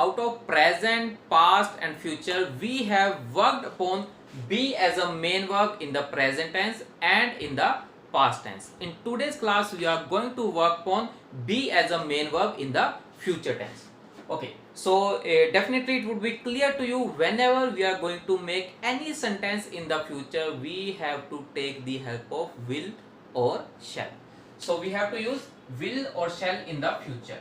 out of present, past and future, we have worked upon be as a main verb in the present tense and in the past tense. In today's class, we are going to work upon be as a main verb in the future tense. Okay, so definitely it would be clear to you whenever we are going to make any sentence in the future, we have to take the help of will or shall. So we have to use will or shall in the future.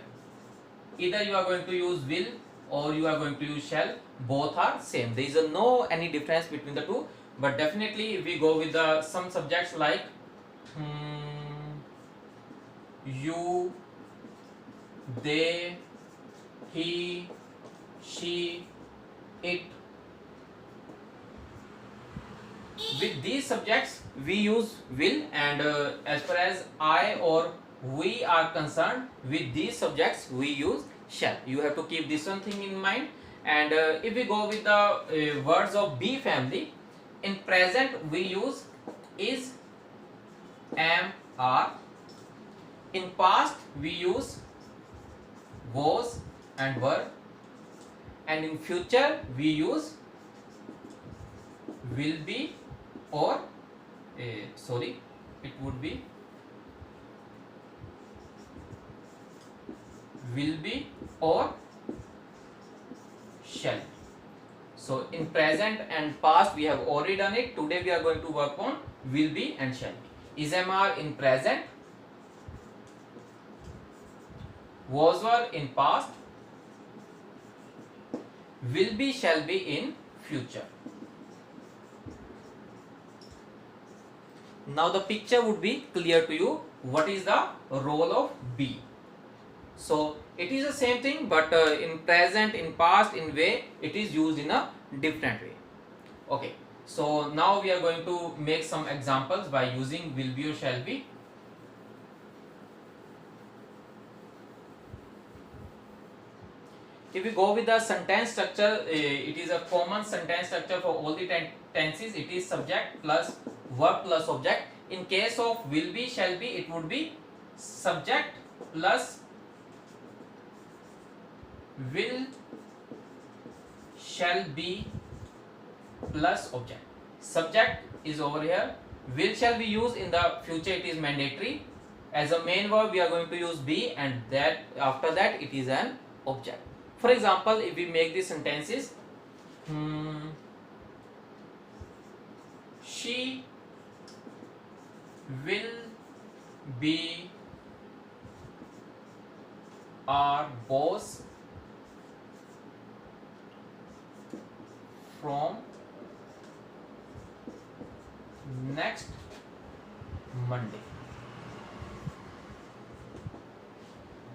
Either you are going to use will or you are going to use shall, both are same. There is no any difference between the two, but definitely if we go with the some subjects like you, they, he, she, it, with these subjects we use will, and as far as I or we are concerned, with these subjects we use shall. You have to keep this one thing in mind. And if we go with the words of be family, in present we use is, am, are. In past we use was and were, and in future we use will be or it would be will be or shall. So in present and past we have already done it. Today we are going to work on will be and shall be. Is, am, are in present, was, were in past, will be, shall be in future. Now the picture would be clear to you what is the role of be. So it is the same thing, but in present, in past, in way, it is used in a different way. Okay, so now we are going to make some examples by using will be or shall be. If we go with the sentence structure, it is a common sentence structure for all the tenses. It is subject plus verb plus object. In case of will be, shall be, it would be subject plus will, shall be plus object. Subject is over here. Will, shall be used in the future, it is mandatory. As a main verb we are going to use be, and that after that it is an object. For example, if we make these sentences, she will be our boss from next Monday.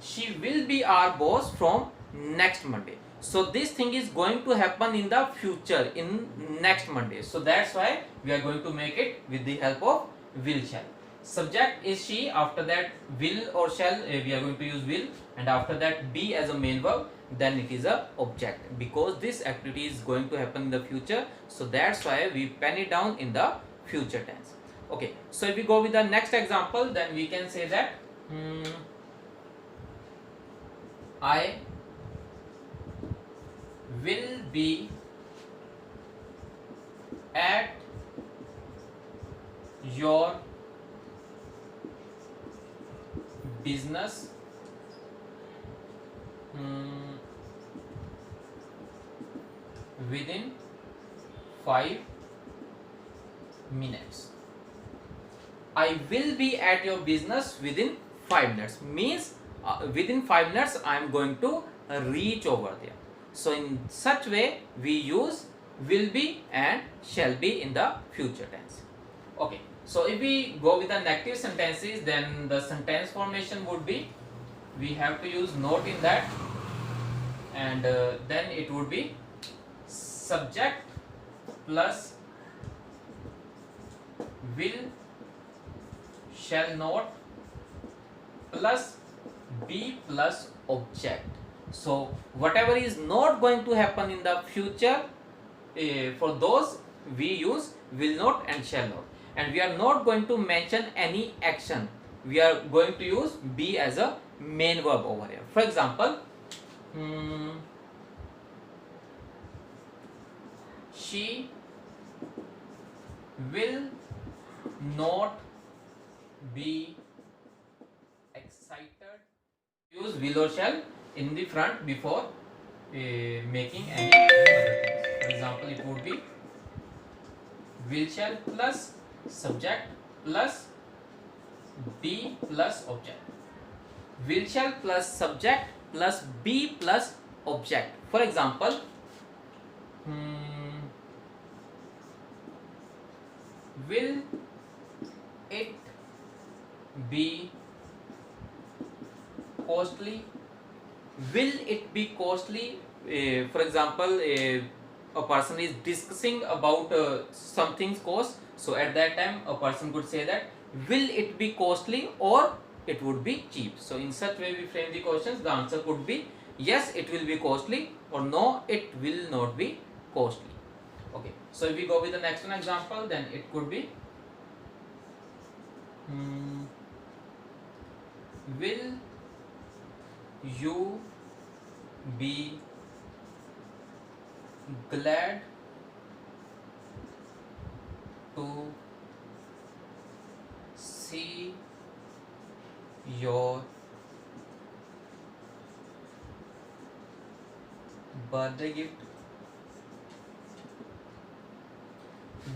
She will be our boss from next Monday. So this thing is going to happen in the future, in next Monday. So that's why we are going to make it with the help of will, shall. Subject is she, after that will or shall, we are going to use will, and after that be as a main verb, then it is a object, because this activity is going to happen in the future. So that's why we pen it down in the future tense. Okay, so if we go with the next example, then we can say that I will be at your business within 5 minutes. I will be at your business within 5 minutes means within 5 minutes I am going to reach over there. So in such way we use will be and shall be in the future tense. Okay, so if we go with the negative sentences, then the sentence formation would be, we have to use not in that, and then it would be subject plus will, shall not plus be plus object. So whatever is not going to happen in the future, for those we use will not and shall not, and we are not going to mention any action. We are going to use be as a main verb over here. For example, she will not be excited. Use will or shall in the front before making any other things. For example, it would be will shall plus subject plus be plus object. Will shall plus subject plus be plus object. For example, will it be costly? Will it be costly? For example, a person is discussing about something's cost, so at that time a person could say that will it be costly or it would be cheap. So in such way we frame the questions. The answer could be yes, it will be costly, or no, it will not be costly. Okay, so if we go with the next one example, then it could be will you be glad to see your birthday gift?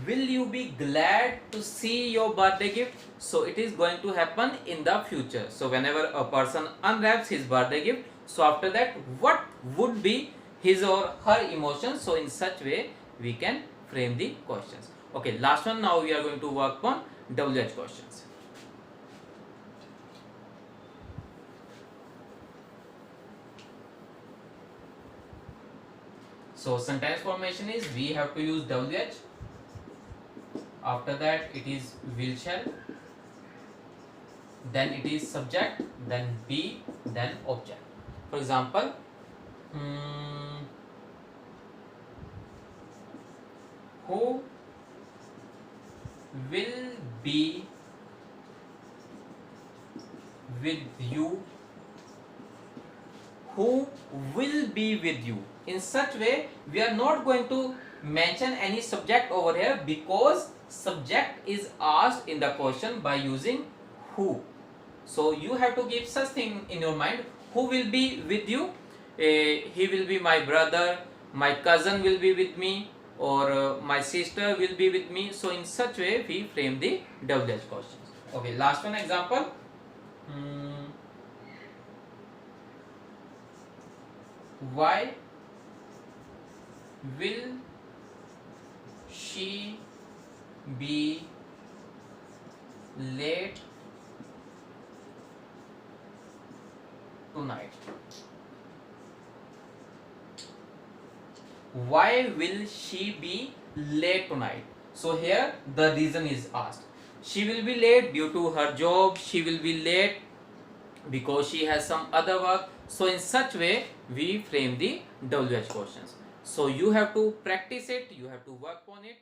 Will you be glad to see your birthday gift? So it is going to happen in the future. So whenever a person unwraps his birthday gift, so after that what would be his or her emotions? So in such way we can frame the questions. Okay, last one. Now we are going to work on WH questions. So sentence formation is we have to use WH. After that it is will shall, then it is subject, then be, then object. For example, who will be with you? Who will be with you? In such way we are not going to mention any subject over here, because subject is asked in the question by using who. So you have to give such thing in your mind. Who will be with you? He will be my brother, my cousin will be with me, or my sister will be with me. So in such way we frame the WH questions. Okay, last one example. Why will she be late tonight? Why will she be late tonight? So here the reason is asked. She will be late due to her job. She will be late because she has some other work. So in such way we frame the WH questions. So you have to practice it, you have to work on it.